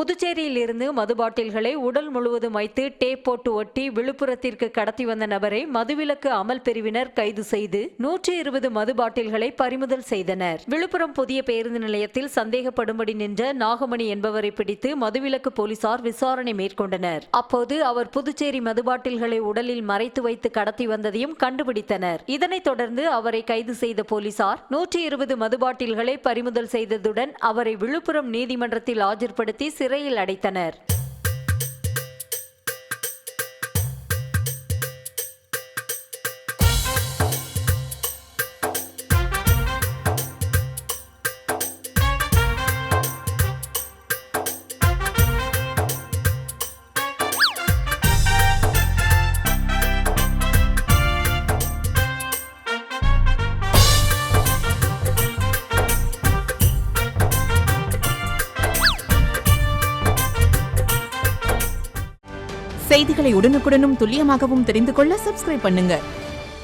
புதுச்சேரியில் இருந்து மது பாட்டில்களை உடல் முழுவதும் வைத்து டேப் போட்டு ஒட்டி விழுப்புரத்திற்கு கடத்தி வந்த நபரை மதுவிலக்கு அமல் பிரிவினர் கைது செய்து 120 மது பாட்டில்களை பறிமுதல் செய்தனர். விழுப்புரம் புதிய பேருந்து நிலையத்தில் சந்தேகப்படும்படி நின்ற நாகமணி என்பவரை பிடித்து மதுவிலக்கு போலீசார் விசாரணை மேற்கொண்டனர். அப்போது அவர் புதுச்சேரி மது பாட்டில்களை உடலில் மறைத்து வைத்து கடத்தி வந்ததையும் கண்டுபிடித்தனர். இதனைத் தொடர்ந்து அவரை கைது செய்த போலீசார் 120 மது பாட்டில்களை பறிமுதல் செய்ததுடன் அவரை விழுப்புரம் நீதிமன்றத்தில் ஆஜர்படுத்தி சிறையில் அடைத்தனர். செய்திகளை உடனுக்குடனும் துல்லியமாகவும் தெரிந்து கொள்ள சப்ஸ்கிரைப் பண்ணுங்க.